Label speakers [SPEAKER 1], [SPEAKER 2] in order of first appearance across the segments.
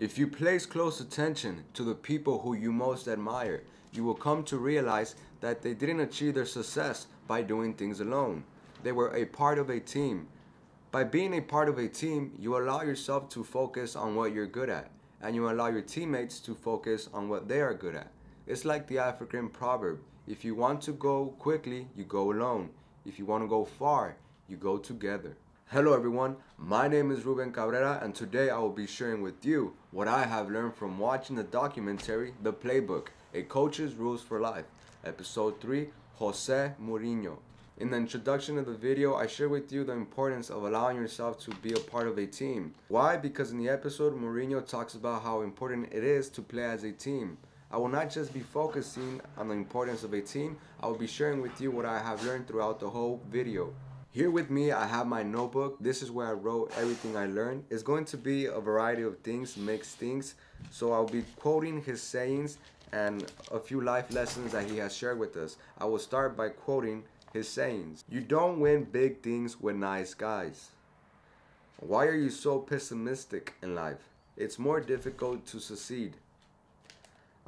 [SPEAKER 1] If you place close attention to the people who you most admire, you will come to realize that they didn't achieve their success by doing things alone. They were a part of a team. By being a part of a team, you allow yourself to focus on what you're good at, and you allow your teammates to focus on what they are good at. It's like the African proverb, if you want to go quickly, you go alone. If you want to go far, you go together. Hello everyone, my name is Ruben Cabrera, and today I will be sharing with you what I have learned from watching the documentary The Playbook, A Coach's Rules for Life, Episode 3, Jose Mourinho. In the introduction of the video, I share with you the importance of allowing yourself to be a part of a team. Why? Because in the episode, Mourinho talks about how important it is to play as a team. I will not just be focusing on the importance of a team, I will be sharing with you what I have learned throughout the whole video. Here with me, I have my notebook. This is where I wrote everything I learned. It's going to be a variety of things, mixed things. So I'll be quoting his sayings and a few life lessons that he has shared with us. I will start by quoting his sayings. You don't win big things with nice guys. Why are you so pessimistic in life? It's more difficult to succeed.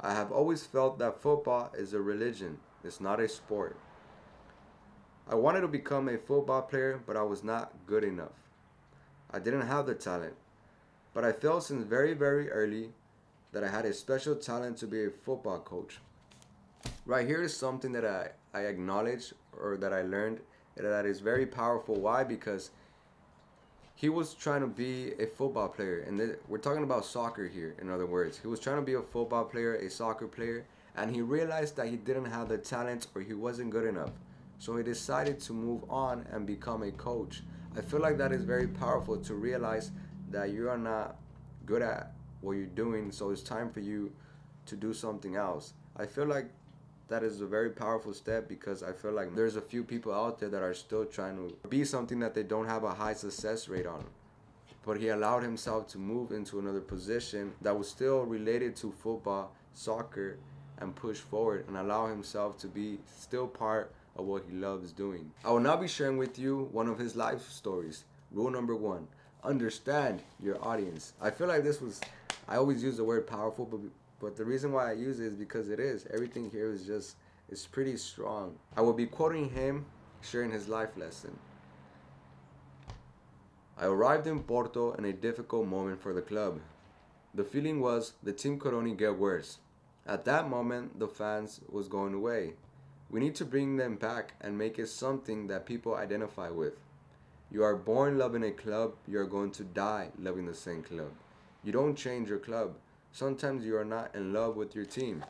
[SPEAKER 1] I have always felt that football is a religion. It's not a sport. I wanted to become a football player, but I was not good enough. I didn't have the talent. But I felt since very, very early that I had a special talent to be a football coach. Right here is something that I acknowledge, or that I learned, that is very powerful. Why? Because he was trying to be a football player. And we're talking about soccer here, in other words. He was trying to be a football player, a soccer player, and he realized that he didn't have the talent, or he wasn't good enough. So he decided to move on and become a coach. I feel like that is very powerful, to realize that you are not good at what you're doing, so it's time for you to do something else. I feel like that is a very powerful step, because I feel like there's a few people out there that are still trying to be something that they don't have a high success rate on. But he allowed himself to move into another position that was still related to football, soccer, and push forward and allow himself to be still part of what he loves doing. I will now be sharing with you one of his life stories. Rule number 1, understand your audience. I feel like I always use the word powerful, but the reason why I use it is because it is. Everything here is it's pretty strong. I will be quoting him, sharing his life lesson. I arrived in Porto in a difficult moment for the club. The feeling was the team could only get worse. At that moment, the fans was going away. We need to bring them back and make it something that people identify with. You are born loving a club, you are going to die loving the same club. You don't change your club. Sometimes you are not in love with your team.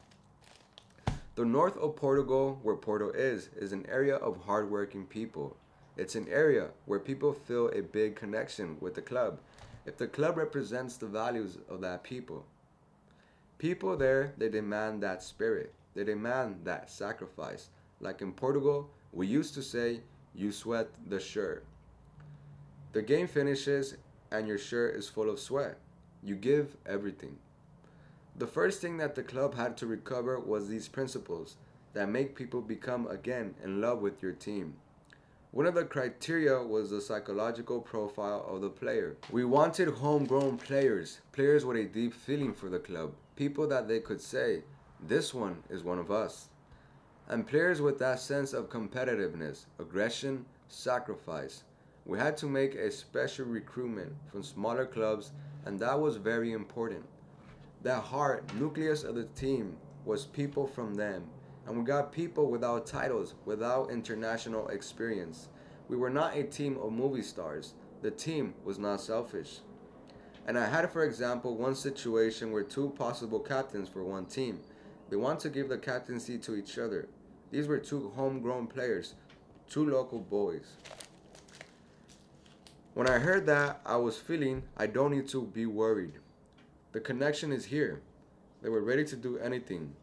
[SPEAKER 1] The north of Portugal, where Porto is an area of hardworking people. It's an area where people feel a big connection with the club, if the club represents the values of that people. People there, they demand that spirit. They demand that sacrifice. Like in Portugal, we used to say, you sweat the shirt. The game finishes and your shirt is full of sweat. You give everything. The first thing that the club had to recover was these principles that make people become again in love with your team. One of the criteria was the psychological profile of the player. We wanted homegrown players with a deep feeling for the club, people that they could say, this one is one of us. And players with that sense of competitiveness, aggression, sacrifice. We had to make a special recruitment from smaller clubs, and that was very important. That heart nucleus of the team was people from them. And we got people without titles, without international experience. We were not a team of movie stars. The team was not selfish. And I had, for example, one situation where 2 possible captains for one team. They want to give the captaincy to each other. These were 2 homegrown players, 2 local boys. When I heard that, I was feeling I don't need to be worried. The connection is here. They were ready to do anything.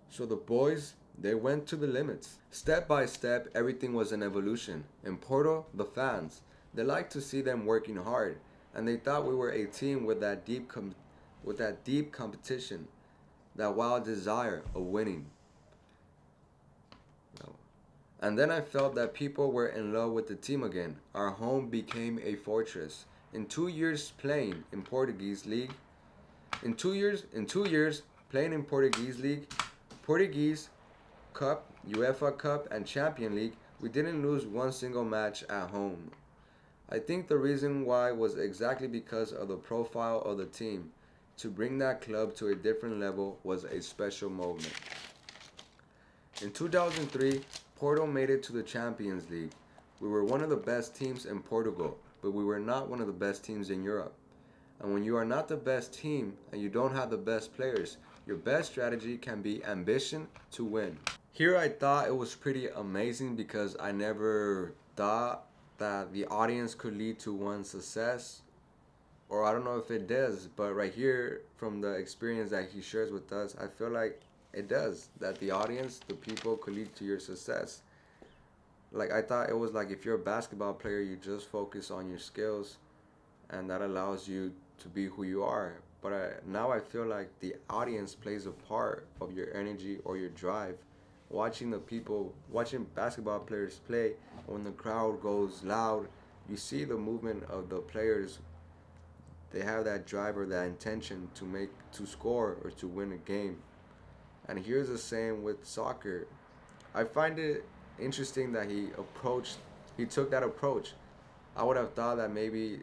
[SPEAKER 1] So the boys, they went to the limits. Step by step, everything was an evolution. In Porto, the fans, they liked to see them working hard, and they thought we were a team with that deep competition. That wild desire of winning. And then I felt that people were in love with the team again. Our home became a fortress. In 2 years playing in Portuguese league, In 2 years playing in Portuguese league, Portuguese Cup, UEFA Cup, and Champion League, we didn't lose one single match at home. I think the reason why was exactly because of the profile of the team. To bring that club to a different level was a special moment. In 2003, Porto made it to the Champions League. We were one of the best teams in Portugal, but we were not one of the best teams in Europe. And when you are not the best team and you don't have the best players, your best strategy can be ambition to win. Here I thought it was pretty amazing because I never thought that the audience could lead to one's success, or I don't know if it does, but right here from the experience that he shares with us, I feel like it does, that the audience, the people could lead to your success. Like I thought it was like if you're a basketball player, you just focus on your skills and that allows you to be who you are. But now I feel like the audience plays a part of your energy or your drive. Watching basketball players play, when the crowd goes loud, you see the movement of the players. They have that drive or that intention to score or to win a game. And here's the same with soccer. I find it interesting that he took that approach. I would have thought that maybe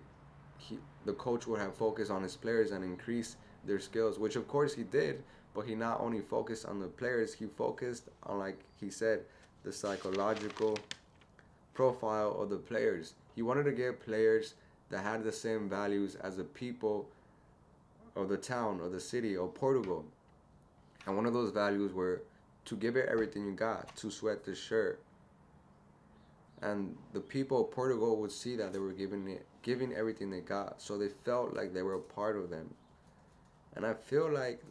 [SPEAKER 1] the coach would have focused on his players and increased their skills, which of course he did, but he not only focused on the players, he focused on, like he said, the psychological profile of the players. He wanted to get players that had the same values as the people of the town or the city of Portugal. And one of those values were to give it everything you got, to sweat the shirt. And the people of Portugal would see that they were giving everything they got, so they felt like they were a part of them. And I feel like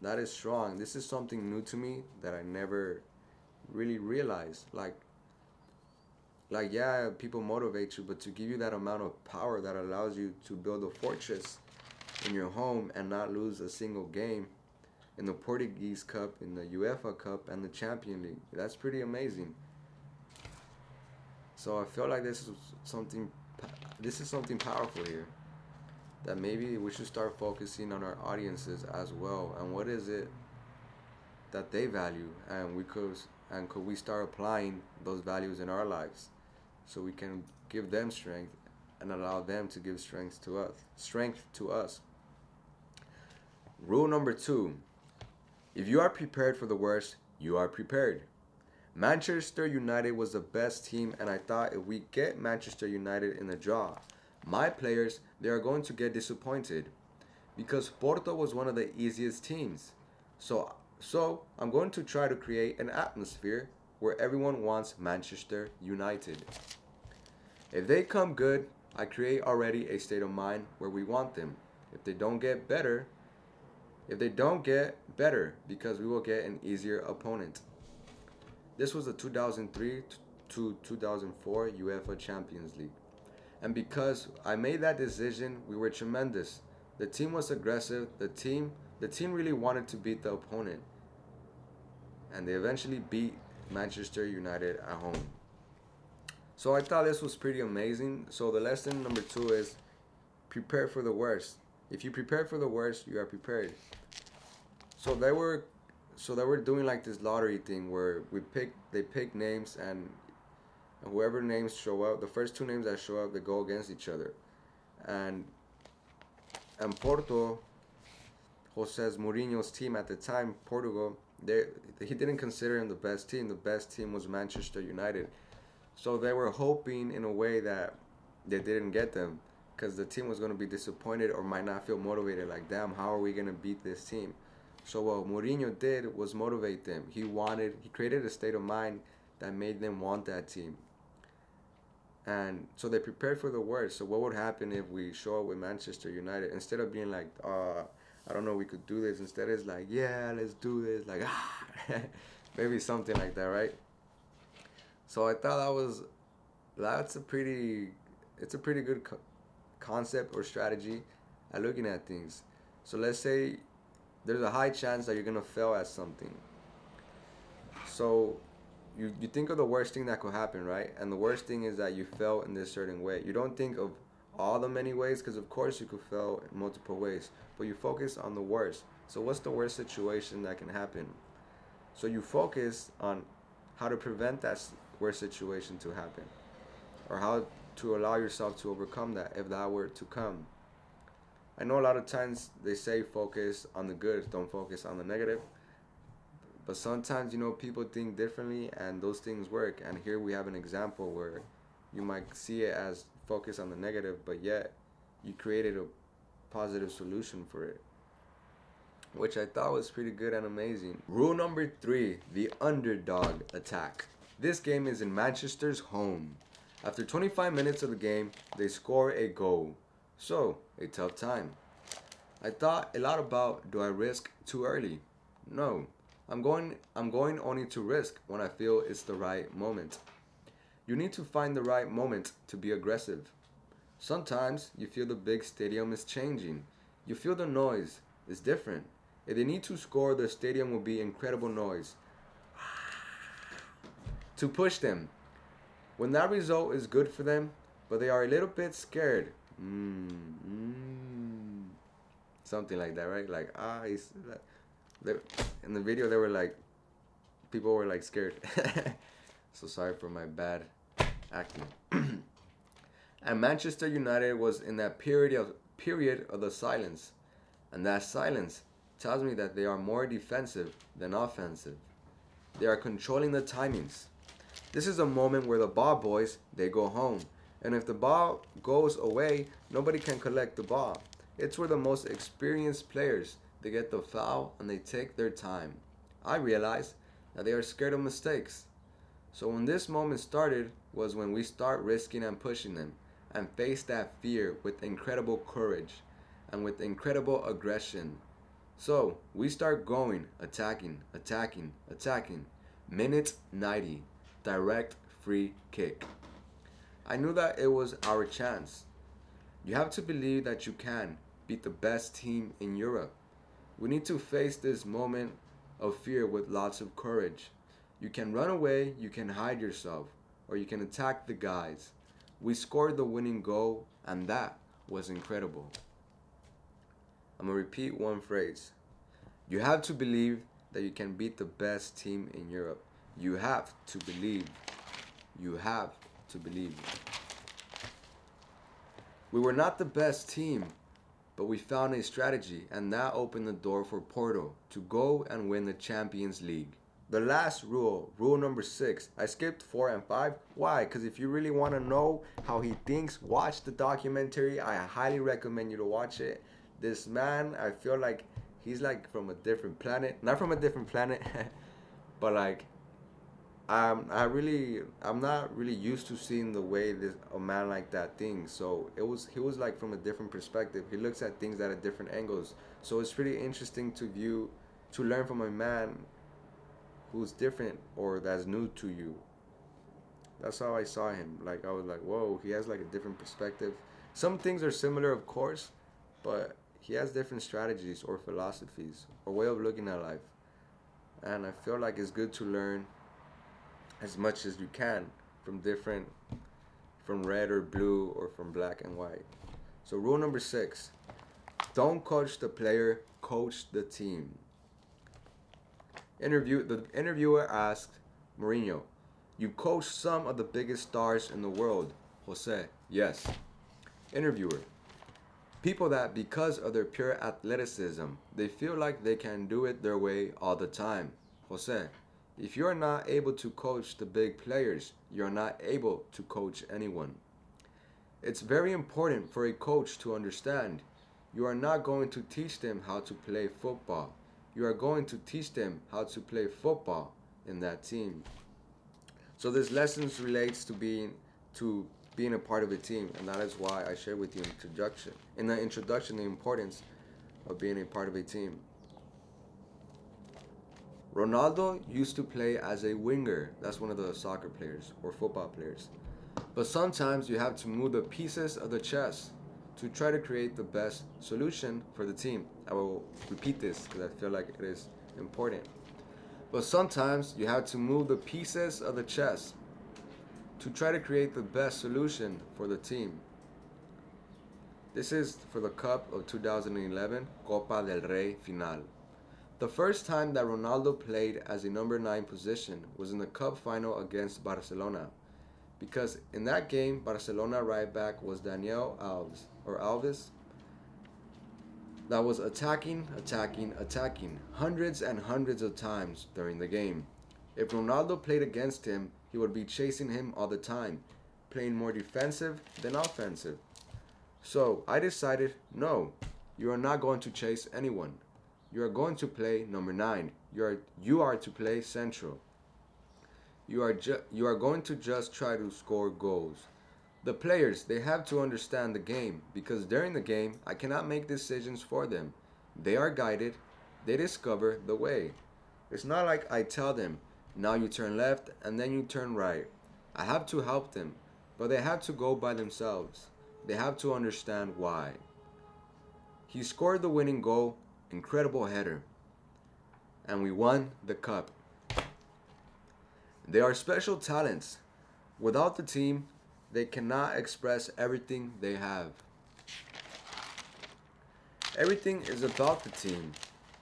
[SPEAKER 1] that is strong. This is something new to me that I never really realized. Like yeah, people motivate you, but to give you that amount of power that allows you to build a fortress in your home and not lose a single game in the Portuguese Cup, in the UEFA Cup, and the Champion League. That's pretty amazing. So I feel like this is something powerful here, that maybe we should start focusing on our audiences as well, and what is it that they value, and could we start applying those values in our lives, so we can give them strength and allow them to give strength to us. Rule number 2: if you are prepared for the worst, you are prepared. Manchester United was the best team, and I thought if we get Manchester United in a draw, my players, they are going to get disappointed because Porto was one of the easiest teams. So I'm going to try to create an atmosphere where everyone wants Manchester United. If they come good, I create already a state of mind where we want them. If they don't get better, because we will get an easier opponent. This was the 2003 to 2004 UEFA Champions League. And because I made that decision, we were tremendous. The team was aggressive. The team really wanted to beat the opponent. And they eventually beat Manchester United at home. So I thought this was pretty amazing. So the lesson number 2 is prepare for the worst. If you prepare for the worst, you are prepared. So they were doing like this lottery thing where they pick names, and whoever names show up, the first 2 names that show up, they go against each other. And Porto, Jose Mourinho's team at the time, Portugal, he didn't consider him the best team. The best team was Manchester United. So they were hoping in a way that they didn't get them, because the team was going to be disappointed or might not feel motivated. Like, damn, how are we going to beat this team? So what Mourinho did was motivate them. He created a state of mind that made them want that team. And so they prepared for the worst. So what would happen if we show up with Manchester United? Instead of being like, I don't know, we could do this. Instead it's like, yeah, let's do this. Like, maybe something like that, right? So I thought it's a pretty good concept or strategy at looking at things. So let's say there's a high chance that you're going to fail at something. So you think of the worst thing that could happen, right? And the worst thing is that you fail in this certain way. You don't think of all the many ways, because of course you could fail in multiple ways, but you focus on the worst. So what's the worst situation that can happen? So you focus on how to prevent that worst situation to happen, or how to allow yourself to overcome that if that were to come. I know a lot of times they say focus on the good, don't focus on the negative. But sometimes, people think differently and those things work. And here we have an example where you might see it as focus on the negative, but yet you created a positive solution for it, which I thought was pretty good and amazing. Rule number 3, the underdog attack. This game is in Manchester's home. After 25 minutes of the game, they score a goal. So, a tough time. I thought a lot about, do I risk too early? No. I'm going only to risk when I feel it's the right moment. You need to find the right moment to be aggressive. Sometimes you feel the big stadium is changing. You feel the noise is different. If they need to score, the stadium will be incredible noise to push them. When that result is good for them, but they are a little bit scared. Something like that, right? Like, in the video, they were like, people were like scared. So sorry for my bad acting. And Manchester United was in that period of the silence. And that silence tells me that they are more defensive than offensive. They are controlling the timings. This is a moment where the ball boys, they go home. And if the ball goes away, nobody can collect the ball. It's where the most experienced players, they get the foul and they take their time. I realized that they are scared of mistakes. So when this moment started was when we start risking and pushing them and face that fear with incredible courage and with incredible aggression. So we start going, attacking. Minute 90, direct free kick. I knew that it was our chance. You have to believe that you can beat the best team in Europe. We need to face this moment of fear with lots of courage. You can run away, you can hide yourself, or you can attack the guys. We scored the winning goal, and that was incredible. I'm going to repeat one phrase. You have to believe that you can beat the best team in Europe. You have to believe. You have to believe. We were not the best team, but we found a strategy, and that opened the door for Porto to go and win the Champions League. The last rule, rule number 6, I skipped 4 and 5. Why? Because if you really want to know how he thinks, watch the documentary. I highly recommend you to watch it. This man, I feel like he's like from a different planet. Not from a different planet, but like I'm not really used to seeing the way a man like that thinks. So he was like from a different perspective. He looks at things at a different angles. So it's pretty interesting to learn from a man who's different or that's new to you. That's how I saw him. Like I was like, whoa, he has like a different perspective. Some things are similar, of course, but he has different strategies or philosophies or way of looking at life. And I feel like it's good to learn as much as you can from red or blue or from black and white. So rule number 6, don't coach the player, coach the team. The interviewer asked Mourinho, you coach some of the biggest stars in the world. Jose, yes. Interviewer, people that because of their pure athleticism, they feel like they can do it their way all the time. Jose, if you are not able to coach the big players, you are not able to coach anyone. It's very important for a coach to understand you are not going to teach them how to play football. You are going to teach them how to play football in that team. So this lesson relates to being a part of a team, and that is why I share with you in the introduction the importance of being a part of a team. Ronaldo used to play as a winger. That's one of the soccer players or football players. But sometimes you have to move the pieces of the chess to try to create the best solution for the team. I will repeat this because I feel like it is important. But sometimes you have to move the pieces of the chess to try to create the best solution for the team. This is for the Cup of 2011 Copa del Rey Final. The first time that Ronaldo played as a number 9 position was in the Cup final against Barcelona, because in that game Barcelona right back was Daniel Alves, that was attacking hundreds and hundreds of times during the game. If Ronaldo played against him, he would be chasing him all the time, playing more defensive than offensive. So I decided, no, you are not going to chase anyone. You are going to play number 9. You are to play central. You are going to just try to score goals. The players, they have to understand the game, because during the game I cannot make decisions for them. They are guided. They discover the way. It's not like I tell them, now you turn left and then you turn right. I have to help them, but they have to go by themselves. They have to understand why. He scored the winning goal, incredible header, and we won the cup. They are special talents. Without the team, they cannot express everything they have. Everything is about the team.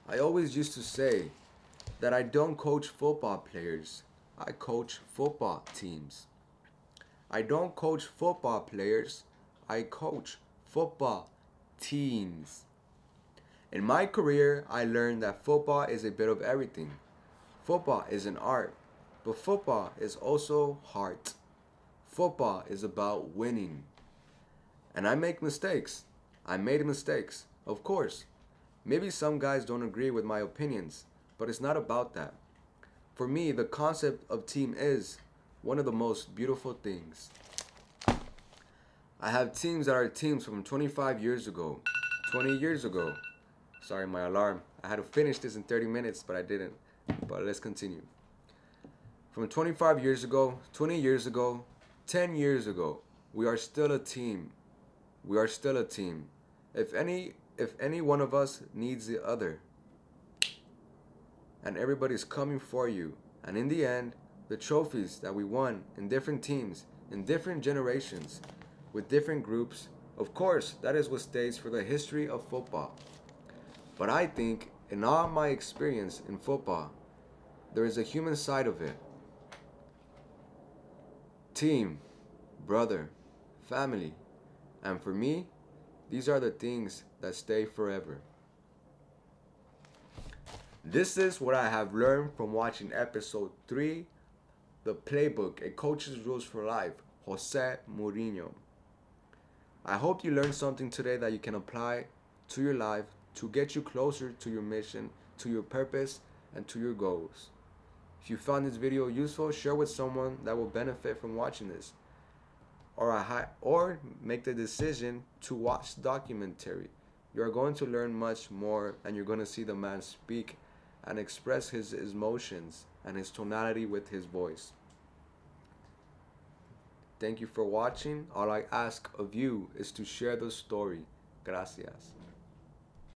[SPEAKER 1] I always used to say that I don't coach football players. I coach football teams. I don't coach football players. I coach football teams. In my career, I learned that football is a bit of everything. Football is an art, but football is also heart. Football is about winning. And I make mistakes. I made mistakes, of course. Maybe some guys don't agree with my opinions, but it's not about that. For me, the concept of team is one of the most beautiful things. I have teams that are teams from 25 years ago, 20 years ago. Sorry, my alarm. I had to finish this in 30 minutes, but I didn't. But let's continue. From 25 years ago, 20 years ago, 10 years ago, we are still a team. We are still a team. If any one of us needs the other, and everybody's coming for you, and in the end, the trophies that we won in different teams, in different generations, with different groups, of course, that is what stays for the history of football. But I think, in all my experience in football, there is a human side of it. Team, brother, family, and for me, these are the things that stay forever. This is what I have learned from watching episode 3, The Playbook, A Coach's Rules for Life, Jose Mourinho. I hope you learned something today that you can apply to your life to get you closer to your mission, to your purpose, and to your goals. If you found this video useful, share with someone that will benefit from watching this. Or make the decision to watch the documentary. You are going to learn much more, and you're going to see the man speak and express his emotions and his tonality with his voice. Thank you for watching. All I ask of you is to share the story. Gracias.